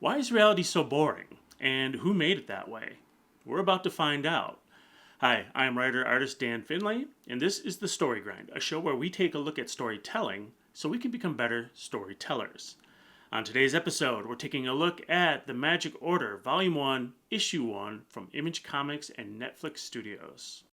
Why is reality so boring? And who made it that way? We're about to find out. Hi, I'm writer-artist Dan Finlay, and this is The Story Grind, a show where we take a look at storytelling so we can become better storytellers. On today's episode, we're taking a look at The Magic Order, Volume 1, Issue 1 from Image Comics and Netflix Studios.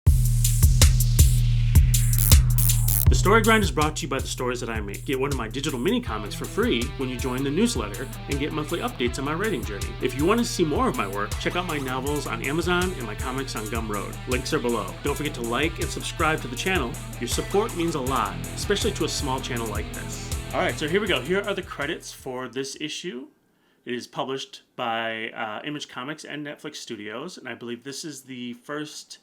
The Story Grind is brought to you by the stories that I make. Get one of my digital mini comics for free when you join the newsletter and get monthly updates on my writing journey. If you want to see more of my work, check out my novels on Amazon and my comics on Gumroad. Links are below. Don't forget to like and subscribe to the channel. Your support means a lot, especially to a small channel like this. Alright, so here we go. Here are the credits for this issue. It is published by Image Comics and Netflix Studios, and I believe this is the first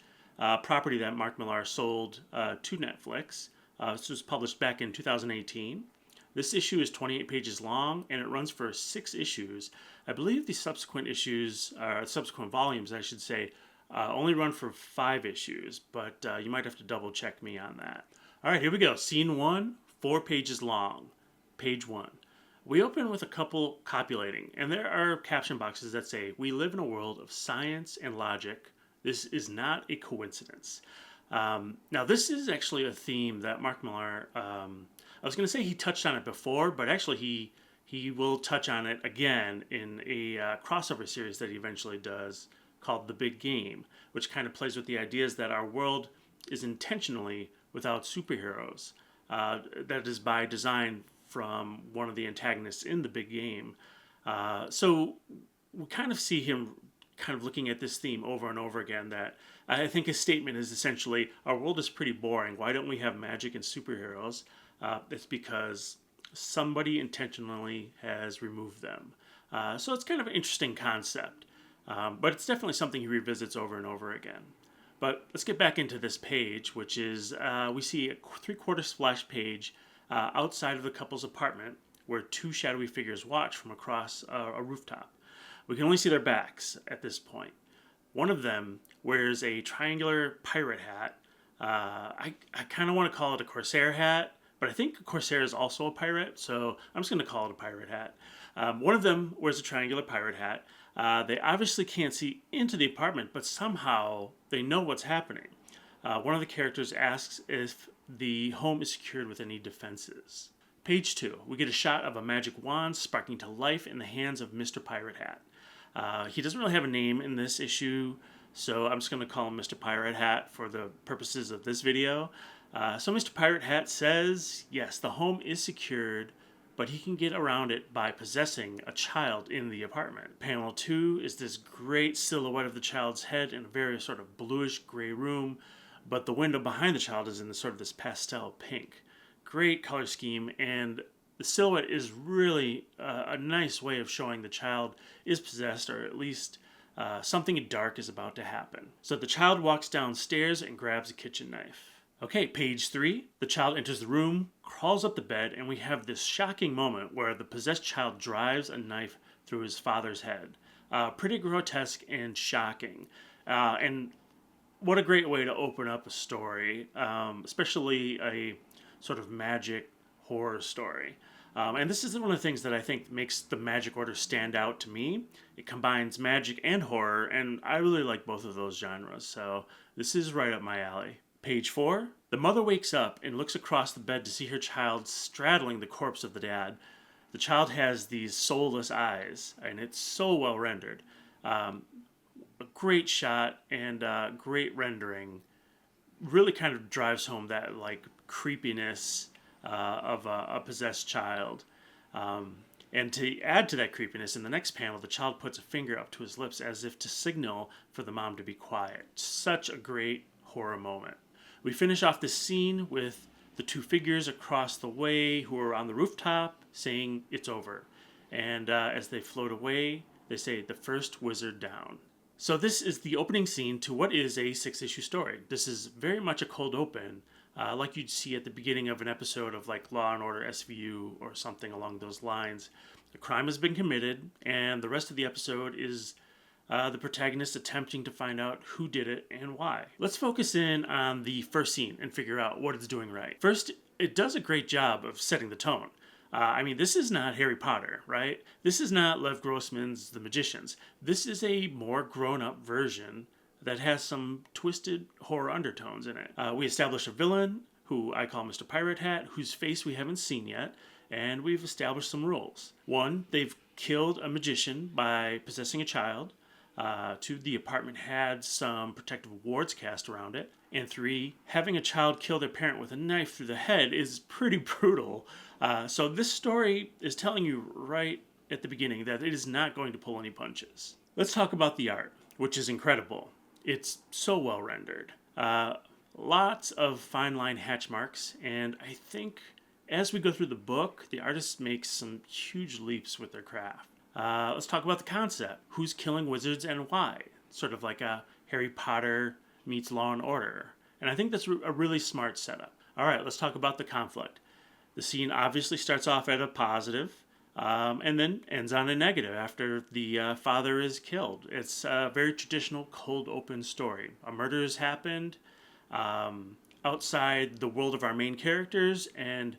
property that Mark Millar sold to Netflix. This was published back in 2018. This issue is 28 pages long, and it runs for 6 issues. I believe the subsequent issues, subsequent volumes, I should say, only run for 5 issues, but you might have to double check me on that. All right, here we go. Scene 1, 4 pages long. Page 1. We open with a couple copulating, and there are caption boxes that say, "We live in a world of science and logic. This is not a coincidence." Now, this is actually a theme that Mark Millar, I was going to say he touched on it before, but actually he will touch on it again in a crossover series that he eventually does called The Big Game, which kind of plays with the ideas that our world is intentionally without superheroes. That is by design from one of the antagonists in The Big Game. So we kind of see him kind of looking at this theme over and over again, that I think his statement is essentially, our world is pretty boring. Why don't we have magic and superheroes? It's because somebody intentionally has removed them. So it's kind of an interesting concept, but it's definitely something he revisits over and over again. But let's get back into this page, which is, we see a 3/4 splash page outside of the couple's apartment where 2 shadowy figures watch from across a rooftop. We can only see their backs at this point. One of them wears a triangular pirate hat. I kind of want to call it a Corsair hat, but I think a Corsair is also a pirate, so I'm just going to call it a pirate hat. One of them wears a triangular pirate hat. They obviously can't see into the apartment, but somehow they know what's happening. One of the characters asks if the home is secured with any defenses. Page 2, we get a shot of a magic wand sparking to life in the hands of Mr. Pirate Hat. He doesn't really have a name in this issue, so I'm just going to call him Mr. Pirate Hat for the purposes of this video. So Mr. Pirate Hat says, yes, the home is secured, but he can get around it by possessing a child in the apartment. Panel 2 is this great silhouette of the child's head in a very sort of bluish gray room, but the window behind the child is in this sort of this pastel pink. Great color scheme, and the silhouette is really a nice way of showing the child is possessed, or at least something dark is about to happen. So the child walks downstairs and grabs a kitchen knife. Okay, page 3. The child enters the room, crawls up the bed, and we have this shocking moment where the possessed child drives a knife through his father's head. Pretty grotesque and shocking. And what a great way to open up a story, especially a sort of magic horror story. And this is one of the things that I think makes the Magic Order stand out to me. It combines magic and horror, and I really like both of those genres, so this is right up my alley. Page 4. The mother wakes up and looks across the bed to see her child straddling the corpse of the dad. The child has these soulless eyes, and it's so well rendered. A great shot and great rendering. Really kind of drives home that like creepiness of a possessed child. And to add to that creepiness, in the next panel, the child puts a finger up to his lips as if to signal for the mom to be quiet. Such a great horror moment. We finish off this scene with the 2 figures across the way who are on the rooftop saying it's over. And as they float away, they say, "The first wizard down." So this is the opening scene to what is a 6-issue story. This is very much a cold open, like you'd see at the beginning of an episode of like Law and Order SVU or something along those lines. The crime has been committed, and the rest of the episode is the protagonist attempting to find out who did it and why. Let's focus in on the first scene and figure out what it's doing right. First, it does a great job of setting the tone. This is not Harry Potter, right? This is not Lev Grossman's The Magicians. This is a more grown-up version that has some twisted horror undertones in it. We establish a villain, who I call Mr. Pirate Hat, whose face we haven't seen yet, and we've established some rules. One, they've killed a magician by possessing a child. Two, the apartment had some protective wards cast around it. And three, having a child kill their parent with a knife through the head is pretty brutal. So this story is telling you right at the beginning that it is not going to pull any punches. Let's talk about the art, which is incredible. It's so well rendered. Lots of fine line hatch marks, and I think as we go through the book, the artist makes some huge leaps with their craft. Let's talk about the concept. Who's killing wizards and why? Sort of like a Harry Potter meets Law and Order. And I think that's a really smart setup. All right, let's talk about the conflict. The scene obviously starts off at a positive, and then ends on a negative after the father is killed. It's a very traditional cold open story. A murder has happened outside the world of our main characters, and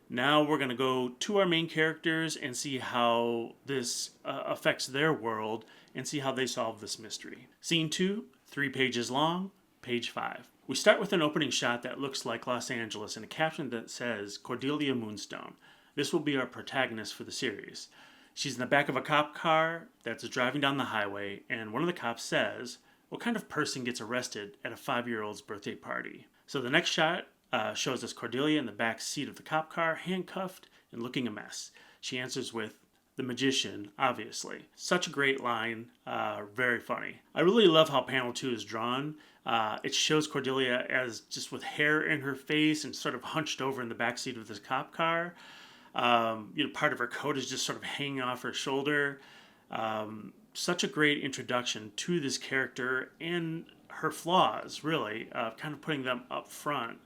now we're going to go to our main characters and see how this affects their world and see how they solve this mystery. Scene 2, 3 pages long, page 5. We start with an opening shot that looks like Los Angeles and a caption that says Cordelia Moonstone. This will be our protagonist for the series. She's in the back of a cop car that's driving down the highway, and one of the cops says, "What kind of person gets arrested at a 5-year-old's birthday party?" So the next shot shows us Cordelia in the back seat of the cop car, handcuffed and looking a mess. She answers with, "The magician, obviously." Such a great line, very funny. I really love how panel 2 is drawn. It shows Cordelia as just with hair in her face and sort of hunched over in the back seat of this cop car. Part of her coat is just sort of hanging off her shoulder. Such a great introduction to this character and her flaws, really, kind of putting them up front.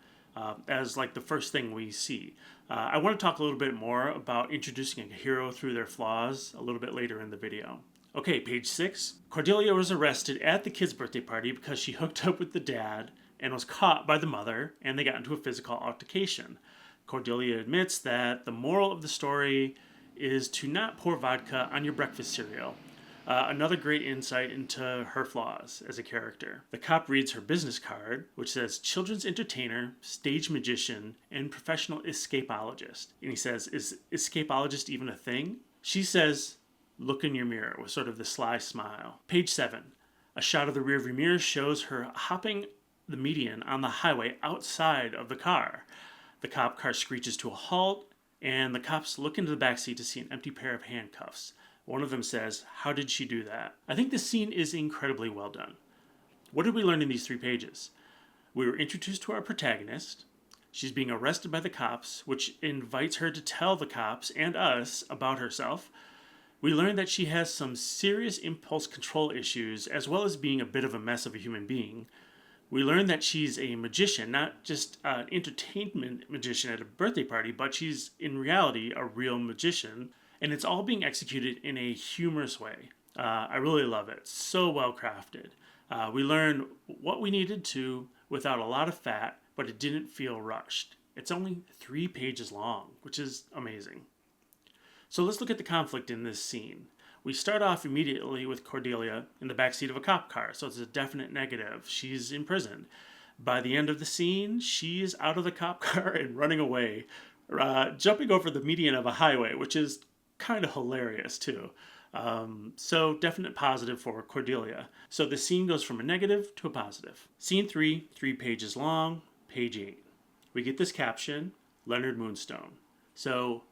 As like the first thing we see. I want to talk a little bit more about introducing a hero through their flaws a little bit later in the video. Okay, page 6. Cordelia was arrested at the kid's birthday party because she hooked up with the dad and was caught by the mother, and they got into a physical altercation. Cordelia admits that the moral of the story is to not pour vodka on your breakfast cereal. Another great insight into her flaws as a character. The cop reads her business card, which says children's entertainer, stage magician, and professional escapologist. And he says, "Is escapologist even a thing?" She says, "Look in your mirror," with sort of the sly smile. Page 7. A shot of the rearview mirror shows her hopping the median on the highway outside of the car. The cop car screeches to a halt, and the cops look into the backseat to see an empty pair of handcuffs. One of them says, "How did she do that?" I think this scene is incredibly well done. What did we learn in these 3 pages? We were introduced to our protagonist. She's being arrested by the cops, which invites her to tell the cops and us about herself. We learned that she has some serious impulse control issues, as well as being a bit of a mess of a human being. We learned that she's a magician, not just an entertainment magician at a birthday party, but she's in reality a real magician. And it's all being executed in a humorous way. I really love it. So well crafted. We learn what we needed to without a lot of fat, but it didn't feel rushed. It's only 3 pages long, which is amazing. So let's look at the conflict in this scene. We start off immediately with Cordelia in the backseat of a cop car, so it's a definite negative. She's imprisoned. By the end of the scene, she is out of the cop car and running away, jumping over the median of a highway, which is kind of hilarious too. So definite positive for Cordelia. So the scene goes from a negative to a positive. Scene 3, 3 pages long, page 8. We get this caption, Leonard Moonstone. So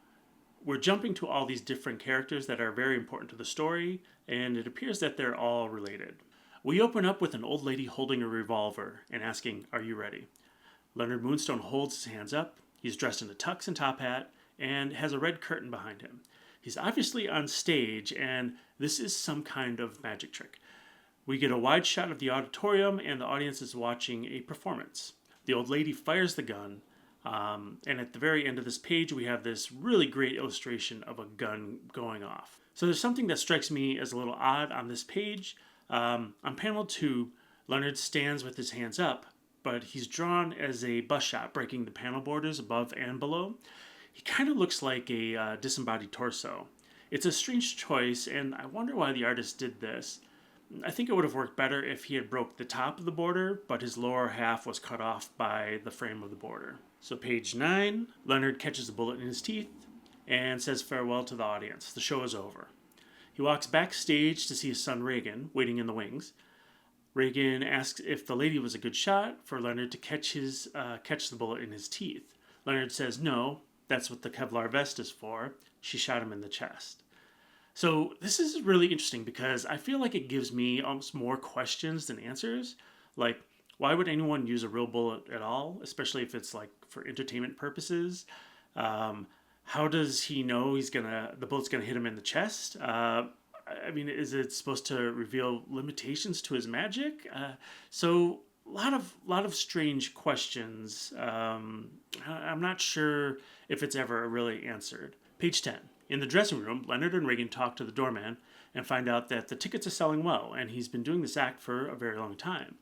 we're jumping to all these different characters that are very important to the story, and it appears that they're all related. We open up with an old lady holding a revolver and asking, "Are you ready?" Leonard Moonstone holds his hands up. He's dressed in a tux and top hat and has a red curtain behind him. He's obviously on stage, and this is some kind of magic trick. We get a wide shot of the auditorium, and the audience is watching a performance. The old lady fires the gun, and at the very end of this page, we have this really great illustration of a gun going off. So there's something that strikes me as a little odd on this page. On panel 2, Leonard stands with his hands up, but he's drawn as a bus shot breaking the panel borders above and below. He kind of looks like a disembodied torso. It's a strange choice, and I wonder why the artist did this. I think it would have worked better if he had broke the top of the border, but his lower half was cut off by the frame of the border. So page 9, Leonard catches a bullet in his teeth and says farewell to the audience. The show is over. He walks backstage to see his son Regan waiting in the wings. Regan asks if the lady was a good shot for Leonard to catch the bullet in his teeth. Leonard says no, that's what the Kevlar vest is for. She shot him in the chest. So this is really interesting because I feel like it gives me almost more questions than answers. Like, why would anyone use a real bullet at all, especially if it's like for entertainment purposes? How does he know the bullet's gonna hit him in the chest? I mean, is it supposed to reveal limitations to his magic? So a lot of strange questions. I'm not sure if it's ever really answered. Page 10. In the dressing room, Leonard and Regan talk to the doorman and find out that the tickets are selling well, and he's been doing this act for a very long time.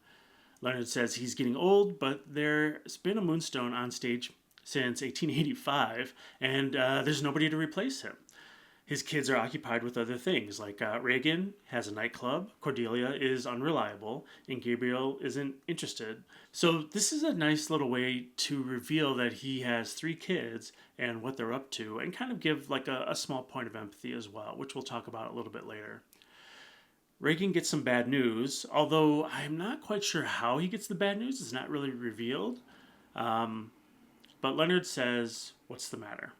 Leonard says he's getting old, but there's been a Moonstone on stage since 1885, and there's nobody to replace him. His kids are occupied with other things, like Regan has a nightclub, Cordelia is unreliable, and Gabriel isn't interested. So this is a nice little way to reveal that he has 3 kids and what they're up to, and kind of give like a small point of empathy as well, which we'll talk about a little bit later. Regan gets some bad news, although I'm not quite sure how he gets the bad news. It's not really revealed. But Leonard says, "What's the matter?"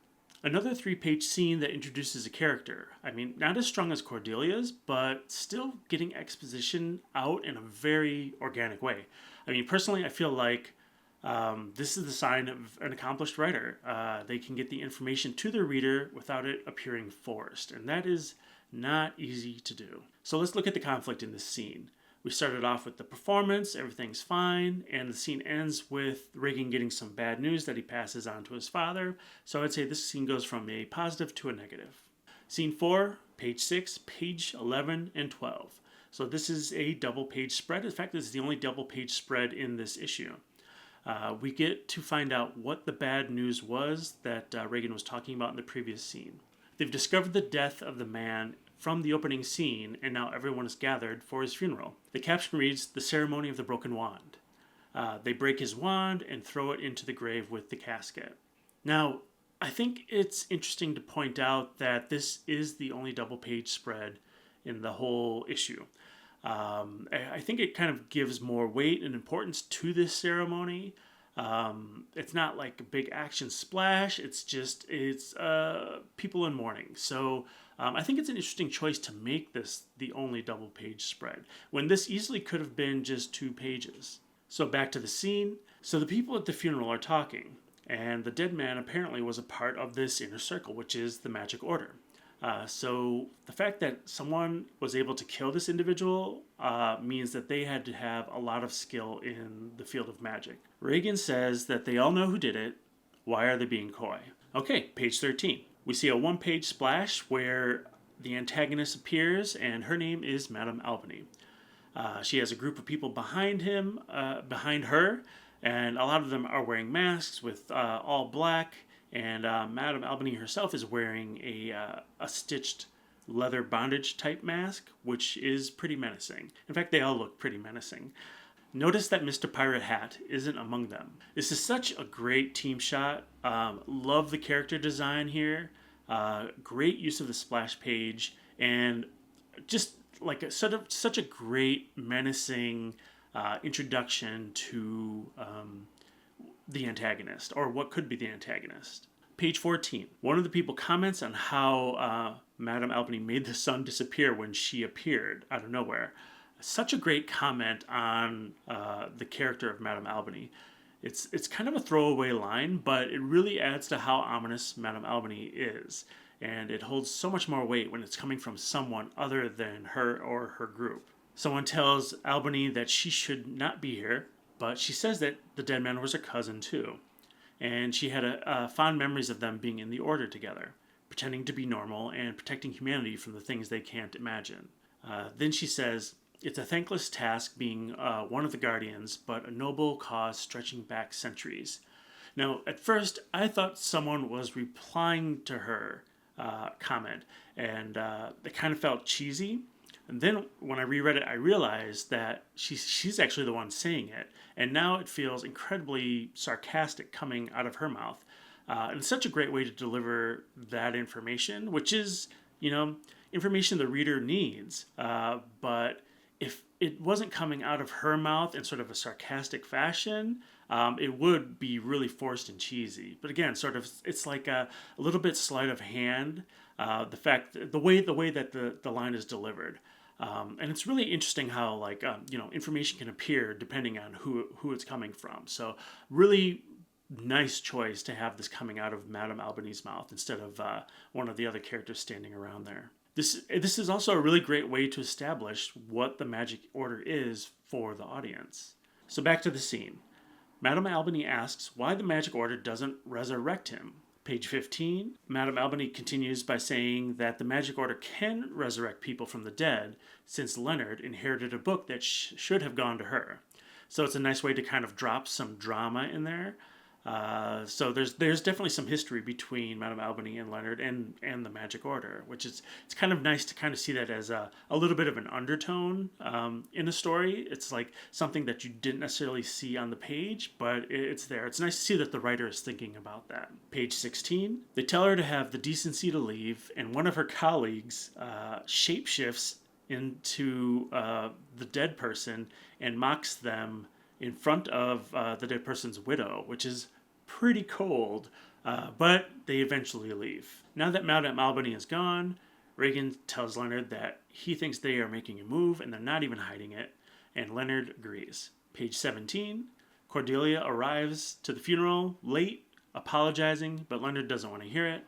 Another 3-page scene that introduces a character. I mean, not as strong as Cordelia's, but still getting exposition out in a very organic way. I mean, personally, I feel like this is the sign of an accomplished writer. They can get the information to their reader without it appearing forced, and that is not easy to do. So let's look at the conflict in this scene. We started off with the performance, everything's fine, and the scene ends with Regan getting some bad news that he passes on to his father. So I'd say this scene goes from a positive to a negative. Scene 4, page 6, page 11, and 12. So this is a double page spread. In fact, this is the only double page spread in this issue. We get to find out what the bad news was that Regan was talking about in the previous scene. They've discovered the death of the man from the opening scene, and now everyone is gathered for his funeral. The caption reads, "The ceremony of the broken wand." They break his wand and throw it into the grave with the casket. Now, I think it's interesting to point out that this is the only double page spread in the whole issue. I think it kind of gives more weight and importance to this ceremony. It's not like a big action splash. It's people in mourning. So I think it's an interesting choice to make this the only double page spread when this easily could have been just 2 pages. So back to the scene. So the people at the funeral are talking, and the dead man apparently was a part of this inner circle, which is the magic order. So the fact that someone was able to kill this individual means that they had to have a lot of skill in the field of magic. Regan says that they all know who did it. Why are they being coy? Okay, page 13. We see a 1-page splash where the antagonist appears, and her name is Madame Albany. She has a group of people behind her, and a lot of them are wearing masks with all black. And Madame Albany herself is wearing a stitched leather bondage type mask, which is pretty menacing. In fact, they all look pretty menacing. Notice that Mr. Pirate Hat isn't among them. This is such a great team shot. Love the character design here. Great use of the splash page, and just like such a great menacing introduction to the antagonist, or what could be the antagonist. Page 14. One of the people comments on how Madame Albany made the sun disappear when she appeared out of nowhere. Such a great comment on the character of Madame Albany. It's kind of a throwaway line, but it really adds to how ominous Madame Albany is. And it holds so much more weight when it's coming from someone other than her or her group. Someone tells Albany that she should not be here, but she says that the dead man was her cousin too. And she had fond memories of them being in the order together, pretending to be normal and protecting humanity from the things they can't imagine. Then she says, "It's a thankless task being one of the guardians, but a noble cause stretching back centuries." Now, at first, I thought someone was replying to her comment, and it kind of felt cheesy. And then when I reread it, I realized that she's actually the one saying it, and now it feels incredibly sarcastic coming out of her mouth. And it's such a great way to deliver that information, which is, information the reader needs. But if it wasn't coming out of her mouth in sort of a sarcastic fashion, it would be really forced and cheesy. But again, sort of, it's like a little bit sleight of hand. The way that the line is delivered. And it's really interesting how information can appear depending on who it's coming from. So really nice choice to have this coming out of Madame Albany's mouth instead of one of the other characters standing around there. This is also a really great way to establish what the magic order is for the audience. So back to the scene. Madame Albany asks why the magic order doesn't resurrect him. Page 15, Madame Albany continues by saying that the magic order can resurrect people from the dead since Leonard inherited a book that should have gone to her. So it's a nice way to kind of drop some drama in there. So there's definitely some history between Madame Albany and Leonard and the Magic Order, which it's kind of nice to kind of see that as a little bit of an undertone in a story. It's like something that you didn't necessarily see on the page, but it's there. It's nice to see that the writer is thinking about that. Page 16, they tell her to have the decency to leave, and one of her colleagues shapeshifts into the dead person and mocks them in front of the dead person's widow, which is pretty cold, but they eventually leave. Now that Madame Albany is gone, Regan tells Leonard that he thinks they are making a move and they're not even hiding it, and Leonard agrees. Page 17, Cordelia arrives to the funeral late, apologizing, but Leonard doesn't want to hear it.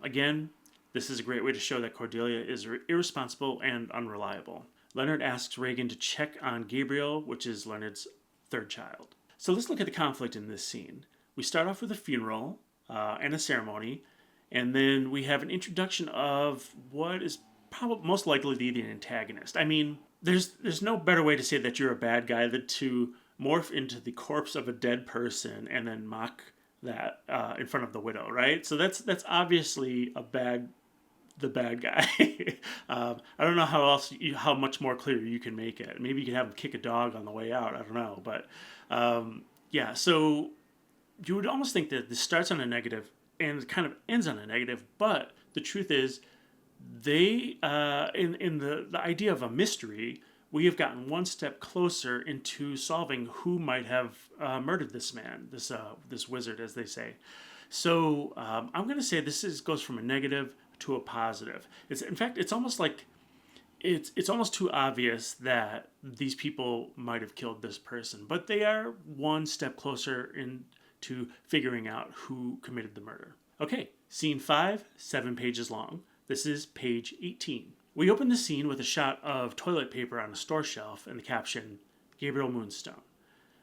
Again, this is a great way to show that Cordelia is irresponsible and unreliable. Leonard asks Regan to check on Gabriel, which is Leonard's third child. So let's look at the conflict in this scene. We start off with a funeral and a ceremony, and then we have an introduction of what is probably most likely the antagonist. I mean, there's no better way to say that you're a bad guy than to morph into the corpse of a dead person and then mock that in front of the widow, right? So that's obviously the bad guy. I don't know how much more clear you can make it. Maybe you can have him kick a dog on the way out. I don't know, but yeah. So you would almost think that this starts on a negative and kind of ends on a negative, but the truth is, they in the idea of a mystery, we have gotten one step closer into solving who might have murdered this man, this wizard, as they say. So I'm going to say this goes from a negative to a positive. In fact, it's almost like it's almost too obvious that these people might have killed this person, but they are one step closer into figuring out who committed the murder. Okay, scene 5, 7 pages long. This is page 18. We open the scene with a shot of toilet paper on a store shelf and the caption, Gabriel Moonstone.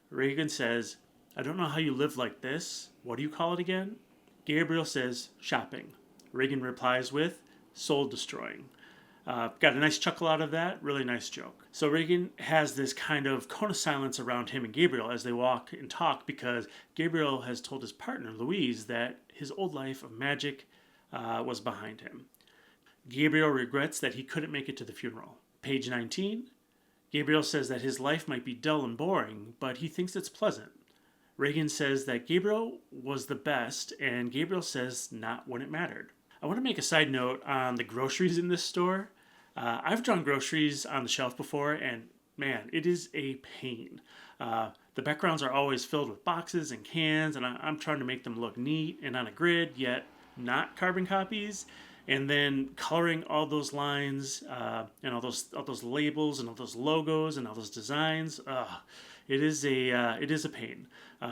Regan says, I don't know how you live like this. What do you call it again? Gabriel says, shopping. Regan replies with, soul destroying. Got a nice chuckle out of that. Really nice joke. So Regan has this kind of cone of silence around him and Gabriel as they walk and talk because Gabriel has told his partner, Louise, that his old life of magic was behind him. Gabriel regrets that he couldn't make it to the funeral. Page 19. Gabriel says that his life might be dull and boring, but he thinks it's pleasant. Regan says that Gabriel was the best, and Gabriel says not when it mattered. I want to make a side note on the groceries in this store. I've drawn groceries on the shelf before, and man, it is a pain. The backgrounds are always filled with boxes and cans, and I'm trying to make them look neat and on a grid, yet not carbon copies. And then coloring all those lines and all those labels and all those logos and all those designs. It is a pain.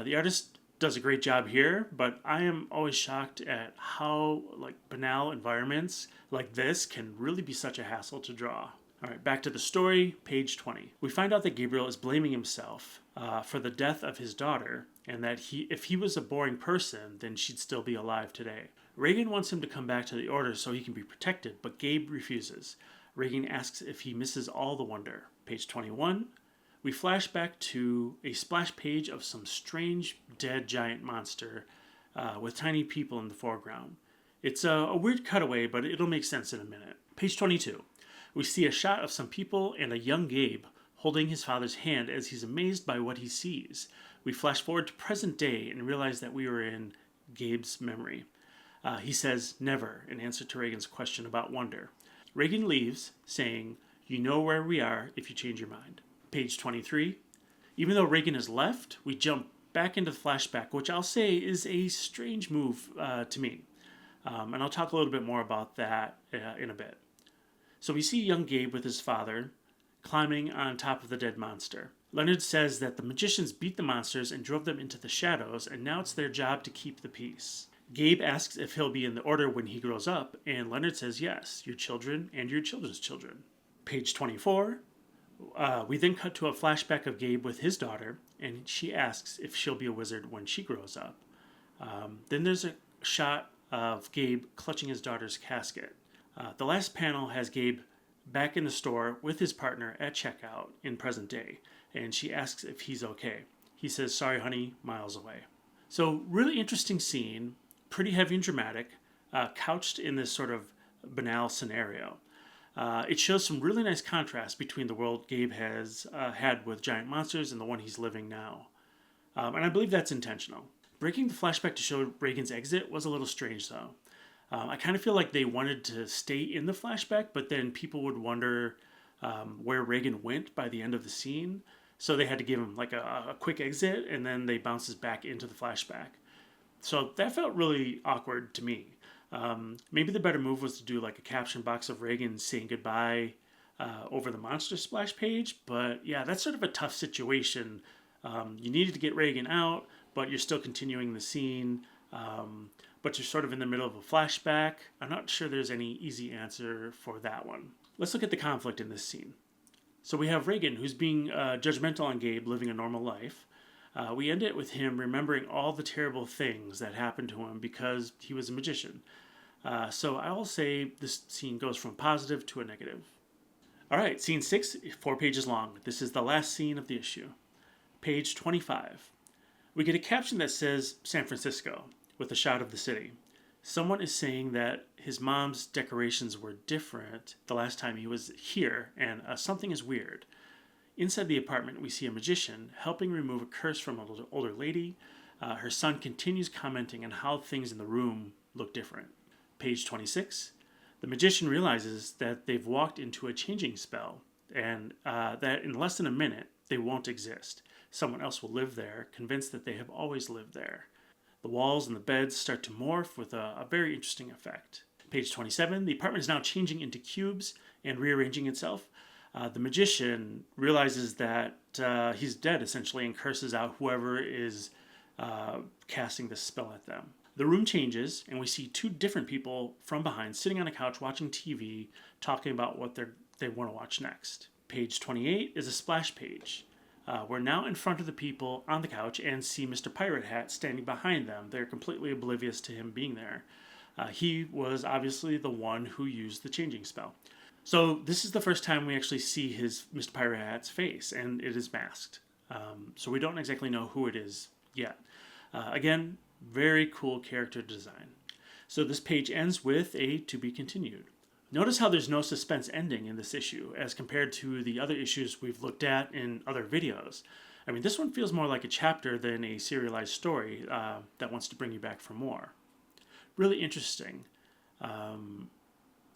The artist does a great job here, but I am always shocked at how banal environments like this can really be such a hassle to draw. All right, back to the story, page 20. We find out that Gabriel is blaming himself for the death of his daughter, and that if he was a boring person, then she'd still be alive today. Regan wants him to come back to the Order so he can be protected, but Gabe refuses. Regan asks if he misses all the wonder. Page 21. we flash back to a splash page of some strange dead giant monster with tiny people in the foreground. It's a weird cutaway, but it'll make sense in a minute. Page 22. We see a shot of some people and a young Gabe holding his father's hand as he's amazed by what he sees. We flash forward to present day and realize that we were in Gabe's memory. He says, never, in answer to Reagan's question about wonder. Reagan leaves, saying, you know where we are if you change your mind. Page 23. Even though Reagan has left, we jump back into the flashback, which I'll say is a strange move to me. And I'll talk a little bit more about that in a bit. So we see young Gabe with his father climbing on top of the dead monster. Leonard says that the magicians beat the monsters and drove them into the shadows, and now it's their job to keep the peace. Gabe asks if he'll be in the order when he grows up, and Leonard says yes, your children and your children's children. Page 24. We then cut to a flashback of Gabe with his daughter, and she asks if she'll be a wizard when she grows up. Then there's a shot of Gabe clutching his daughter's casket. The last panel has Gabe back in the store with his partner at checkout in present day, and she asks if he's okay. He says, sorry honey, miles away. So really interesting scene, pretty heavy and dramatic, couched in this sort of banal scenario. It shows some really nice contrast between the world Gabe has had with giant monsters and the one he's living now. And I believe that's intentional. Breaking the flashback to show Reagan's exit was a little strange though. I kind of feel like they wanted to stay in the flashback, but then people would wonder where Reagan went by the end of the scene. So they had to give him like a quick exit, and then they bounces back into the flashback. So that felt really awkward to me. Maybe the better move was to do like a caption box of Reagan saying goodbye over the monster splash page. But yeah, that's sort of a tough situation. You needed to get Reagan out, but you're still continuing the scene. But you're sort of in the middle of a flashback. I'm not sure there's any easy answer for that one. Let's look at the conflict in this scene. So we have Reagan, who's being judgmental on Gabe, living a normal life. We end it with him remembering all the terrible things that happened to him because he was a magician. So I will say this scene goes from positive to a negative. All right, scene 6, 4 pages long. This is the last scene of the issue. Page 25. We get a caption that says San Francisco with a shot of the city. Someone is saying that his mom's decorations were different the last time he was here, and something is weird. Inside the apartment, we see a magician helping remove a curse from an older lady. Her son continues commenting on how things in the room look different. Page 26. The magician realizes that they've walked into a changing spell, and that in less than a minute, they won't exist. Someone else will live there, convinced that they have always lived there. The walls and the beds start to morph with a very interesting effect. Page 27, the apartment is now changing into cubes and rearranging itself. The magician realizes that he's dead, essentially, and curses out whoever is casting this spell at them. The room changes, and we see 2 different people from behind sitting on a couch watching TV, talking about what they want to watch next. Page 28 is a splash page. We're now in front of the people on the couch and see Mr. Pirate Hat standing behind them. They're completely oblivious to him being there. He was obviously the one who used the changing spell. So this is the first time we actually see his Mr. Pirate Hat's face, and it is masked. So we don't exactly know who it is yet. Again, very cool character design. So this page ends with a to be continued. Notice how there's no suspense ending in this issue as compared to the other issues we've looked at in other videos. I mean, this one feels more like a chapter than a serialized story that wants to bring you back for more. Really interesting. And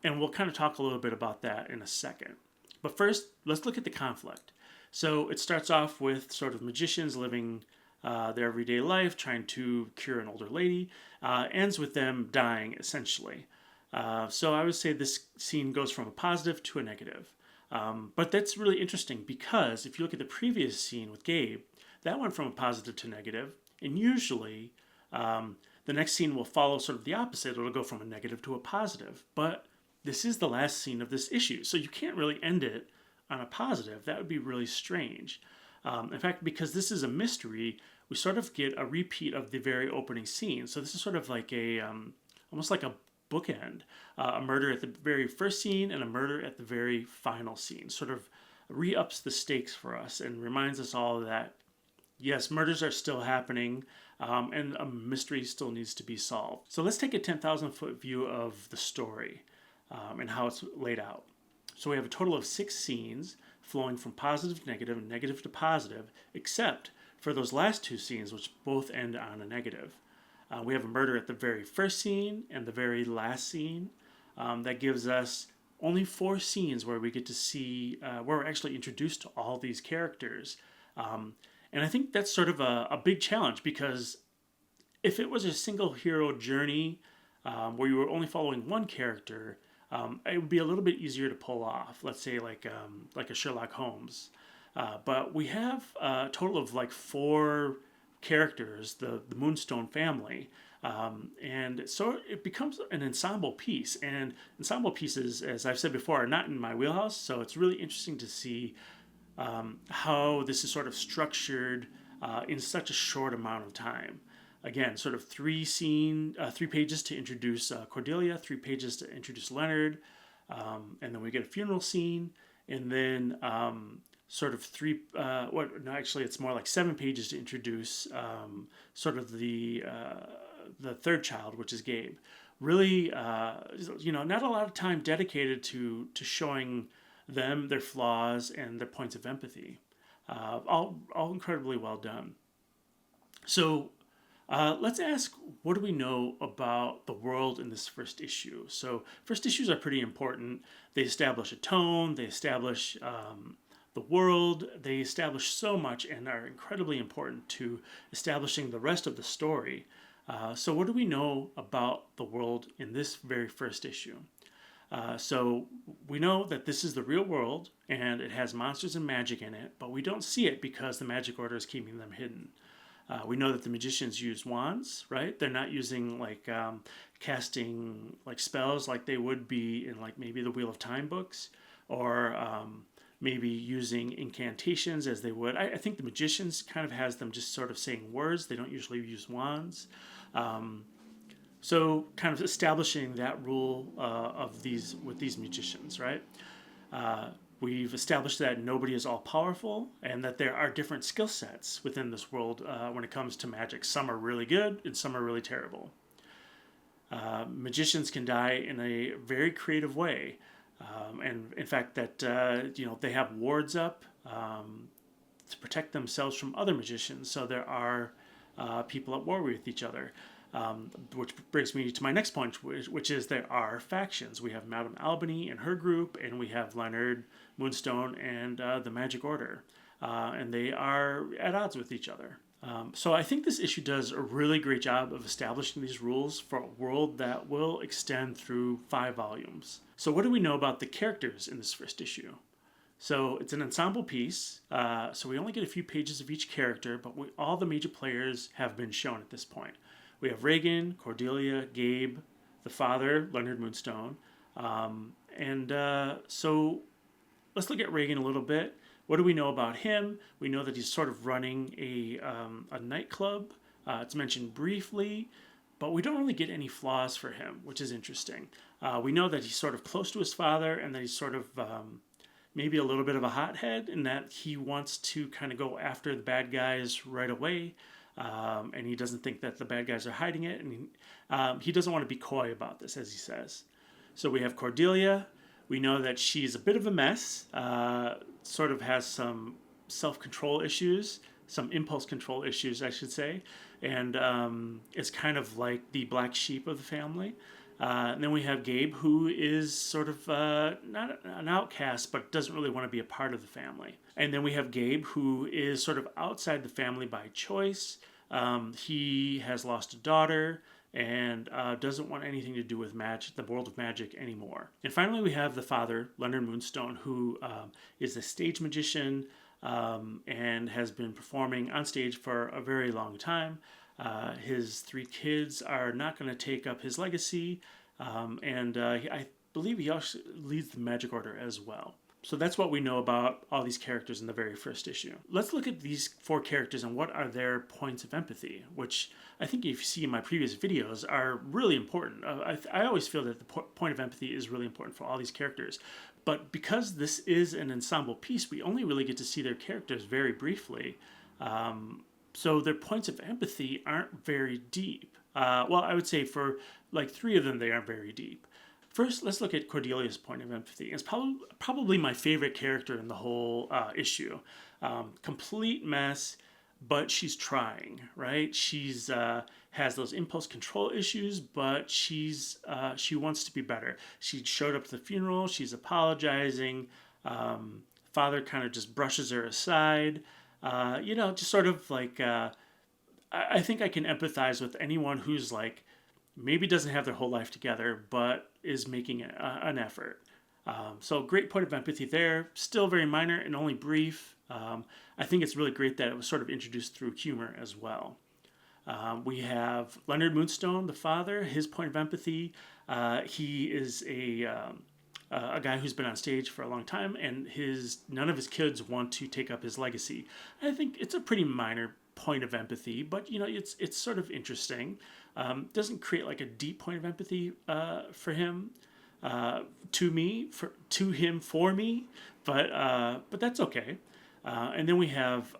we'll kind of talk a little bit about that in a second. But first, let's look at the conflict. So it starts off with sort of magicians living their everyday life, trying to cure an older lady, ends with them dying, essentially. So I would say this scene goes from a positive to a negative. But that's really interesting because if you look at the previous scene with Gabe, that went from a positive to negative. And usually the next scene will follow sort of the opposite. It'll go from a negative to a positive. But this is the last scene of this issue. So you can't really end it on a positive. That would be really strange. In fact, because this is a mystery, we sort of get a repeat of the very opening scene. So this is sort of like a, almost like a bookend, a murder at the very first scene and a murder at the very final scene, sort of re-ups the stakes for us and reminds us all that yes, murders are still happening, and a mystery still needs to be solved. So let's take a 10,000 foot view of the story and how it's laid out. So we have a total of 6 scenes flowing from positive to negative and negative to positive, except for those last 2 scenes, which both end on a negative. We have a murder at the very first scene and the very last scene. That gives us only 4 scenes where we get to see, where we're actually introduced to all these characters. And I think that's sort of a big challenge, because if it was a single hero journey where you were only following one character, it would be a little bit easier to pull off. Let's say like a Sherlock Holmes. But we have a total of like 4 characters, the Moonstone family. And so it becomes an ensemble piece. And ensemble pieces, as I've said before, are not in my wheelhouse. So it's really interesting to see how this is sort of structured in such a short amount of time. Again, sort of 3 pages to introduce Cordelia, 3 pages to introduce Leonard, and then we get a funeral scene, and then sort of actually it's more like 7 pages to introduce sort of the third child, which is Gabe. Really, not a lot of time dedicated to showing them, their flaws, and their points of empathy. All incredibly well done. So let's ask, what do we know about the world in this first issue? So first issues are pretty important. They establish a tone, they establish the world, they establish so much and are incredibly important to establishing the rest of the story. So what do we know about the world in this very first issue? So we know that this is the real world and it has monsters and magic in it, but we don't see it because the magic order is keeping them hidden. We know that the magicians use wands, right? They're not using like casting like spells like they would be in like maybe the Wheel of Time books, or maybe using incantations as they would. I think the magicians kind of has them just sort of saying words. They don't usually use wands. So kind of establishing that rule with these magicians, right? We've established that nobody is all powerful and that there are different skill sets within this world when it comes to magic. Some are really good and some are really terrible. Magicians can die in a very creative way. And in fact that, they have wards up to protect themselves from other magicians. So there are people at war with each other. Which brings me to my next point, which is there are factions. We have Madame Albany and her group, and we have Leonard, Moonstone, and the Magic Order. And they are at odds with each other. So I think this issue does a really great job of establishing these rules for a world that will extend through 5 volumes. So what do we know about the characters in this first issue? So it's an ensemble piece, so we only get a few pages of each character, but all the major players have been shown at this point. We have Regan, Cordelia, Gabe, the father, Leonard Moonstone. So let's look at Regan a little bit. What do we know about him? We know that he's sort of running a nightclub. It's mentioned briefly, but we don't really get any flaws for him, which is interesting. We know that he's sort of close to his father and that he's sort of maybe a little bit of a hothead in that he wants to kind of go after the bad guys right away. And he doesn't think that the bad guys are hiding it, and he doesn't want to be coy about this, as he says. So we have Cordelia. We know that she's a bit of a mess, sort of has some self-control issues, some impulse control issues, I should say, and is kind of like the black sheep of the family. And then we have Gabe, who is sort of not an outcast, but doesn't really want to be a part of the family. And then we have Gabe, who is sort of outside the family by choice. He has lost a daughter and doesn't want anything to do with magic, the world of magic anymore. And finally, we have the father, Leonard Moonstone, who is a stage magician and has been performing on stage for a very long time. His 3 kids are not going to take up his legacy, and I believe he also leads the Magic Order as well. So that's what we know about all these characters in the very first issue. Let's look at these 4 characters and what are their points of empathy, which I think if you see in my previous videos are really important. I always feel that the point of empathy is really important for all these characters. But because this is an ensemble piece, we only really get to see their characters very briefly. So their points of empathy aren't very deep. Well, I would say for like 3 of them, they aren't very deep. First, let's look at Cordelia's point of empathy. It's probably my favorite character in the whole issue. Complete mess, but she's trying, right? She's has those impulse control issues, but she wants to be better. She showed up to the funeral. She's apologizing. Father kind of just brushes her aside. Just sort of like I think I can empathize with anyone who's like maybe doesn't have their whole life together, but is making an effort. So great point of empathy there. Still very minor and only brief. I think it's really great that it was sort of introduced through humor as well. We have Leonard Moonstone, the father. His point of empathy. He is a guy who's been on stage for a long time, and none of his kids want to take up his legacy. I think it's a pretty minor point of empathy, but it's sort of interesting. Doesn't create like a deep point of empathy for him, to him for me, but that's okay. And then we have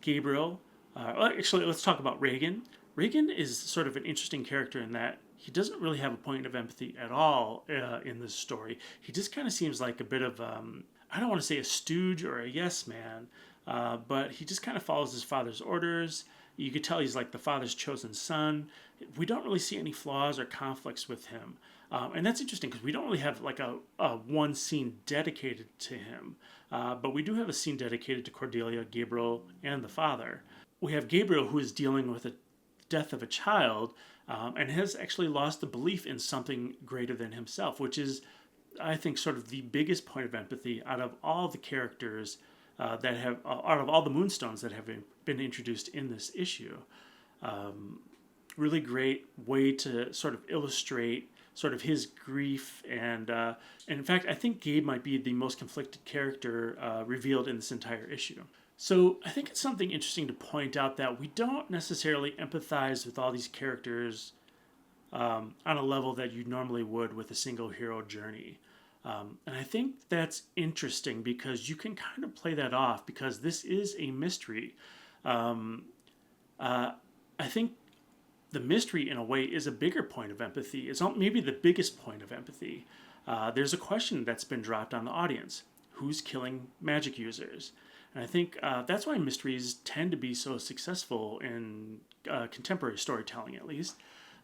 Gabriel. Actually, let's talk about Reagan. Reagan is sort of an interesting character in that he doesn't really have a point of empathy at all in this story. He just kind of seems like a bit of I don't want to say a stooge or a yes man, but he just kind of follows his father's orders. You could tell he's like the father's chosen son. We don't really see any flaws or conflicts with him. And that's interesting because we don't really have like a one scene dedicated to him. But we do have a scene dedicated to Cordelia, Gabriel, and the father. We have Gabriel, who is dealing with the death of a child and has actually lost the belief in something greater than himself, which is, I think, sort of the biggest point of empathy out of all the characters out of all the Moonstones that have been introduced in this issue. Really great way to sort of illustrate sort of his grief, and in fact, I think Gabe might be the most conflicted character revealed in this entire issue. So I think it's something interesting to point out that we don't necessarily empathize with all these characters on a level that you normally would with a single hero journey. And I think that's interesting because you can kind of play that off because this is a mystery. I think the mystery, in a way, is a bigger point of empathy. It's not maybe the biggest point of empathy. There's a question that's been dropped on the audience. Who's killing magic users? And I think that's why mysteries tend to be so successful in contemporary storytelling, at least.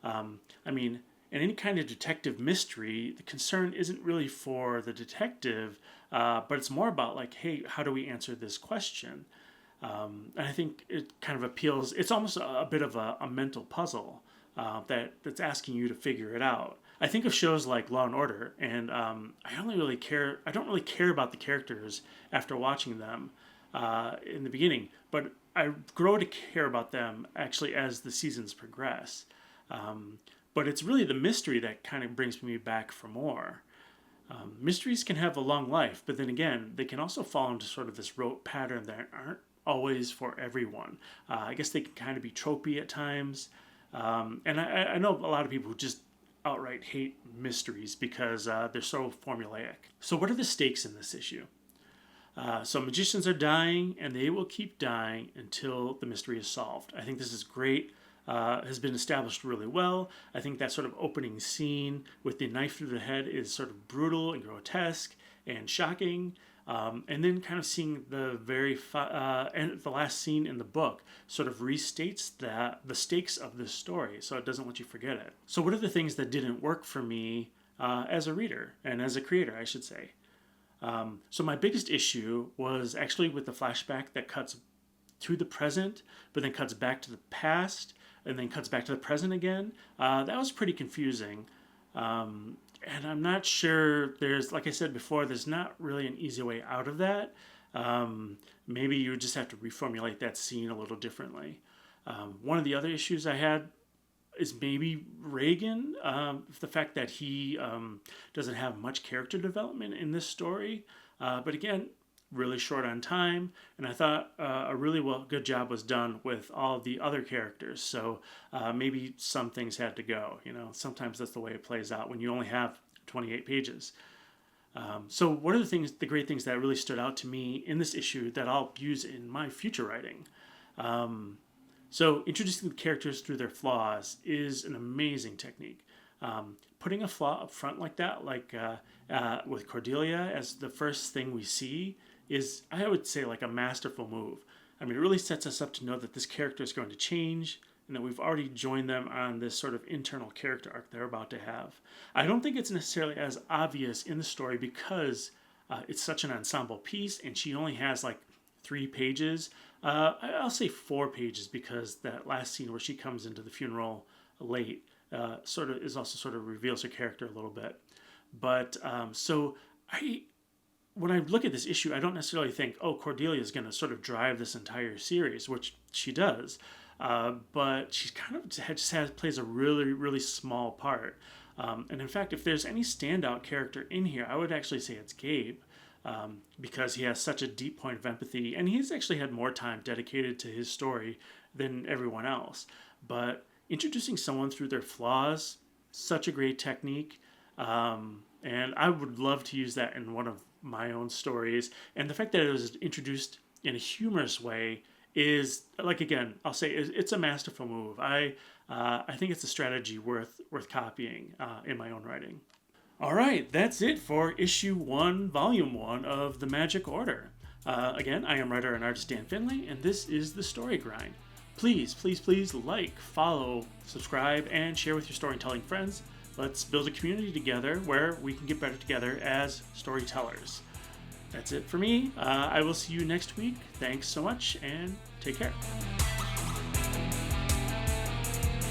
I mean, in any kind of detective mystery, the concern isn't really for the detective, but it's more about like, hey, how do we answer this question? And I think it kind of appeals. It's almost a bit of a mental puzzle that's asking you to figure it out. I think of shows like Law and Order, and I don't really care about the characters after watching them in the beginning, but I grow to care about them actually as the seasons progress. But it's really the mystery that kind of brings me back for more. Mysteries can have a long life, but then again, they can also fall into sort of this rote pattern that aren't always for everyone. I guess they can kind of be tropey at times. And I know a lot of people who just outright hate mysteries because they're so formulaic. So what are the stakes in this issue? So magicians are dying, and they will keep dying until the mystery is solved. I think this is great. Has been established really well. I think that sort of opening scene with the knife through the head is sort of brutal and grotesque and shocking. And then kind of seeing the the last scene in the book sort of restates the stakes of this story, so it doesn't let you forget it. So what are the things that didn't work for me as a reader and as a creator, I should say? So my biggest issue was actually with the flashback that cuts to the present, but then cuts back to the past, and then cuts back to the present again. That was pretty confusing. And I'm not sure like I said before, there's not really an easy way out of that. Maybe you just have to reformulate that scene a little differently. One of the other issues I had is maybe Reagan, the fact that he doesn't have much character development in this story. But again, really short on time, and I thought a really good job was done with all the other characters. So maybe some things had to go. Sometimes that's the way it plays out when you only have 28 pages. So what are the great things that really stood out to me in this issue that I'll use in my future writing? So introducing the characters through their flaws is an amazing technique. Putting a flaw up front like that, with Cordelia as the first thing we see, is, I would say, like a masterful move. I mean, it really sets us up to know that this character is going to change and that we've already joined them on this sort of internal character arc they're about to have. I don't think it's necessarily as obvious in the story because it's such an ensemble piece and she only has like 3 pages. I'll say 4 pages because that last scene where she comes into the funeral late sort of reveals her character a little bit. But when I look at this issue, I don't necessarily think, oh, Cordelia is going to sort of drive this entire series, which she does. But she kind of plays a really, really small part. And in fact, if there's any standout character in here, I would actually say it's Gabe, because he has such a deep point of empathy, and he's actually had more time dedicated to his story than everyone else. But introducing someone through their flaws, such a great technique. And I would love to use that in one of my own stories. And the fact that it was introduced in a humorous way is, like, again, I'll say it's a masterful move. I think it's a strategy worth copying in my own writing. All right, that's it for issue 1, volume 1 of The Magic Order. Again, I am writer and artist Dan Finley, and this is The Story Grind. Please, please, please like, follow, subscribe, and share with your storytelling friends. Let's build a community together where we can get better together as storytellers. That's it for me. I will see you next week. Thanks so much, and take care.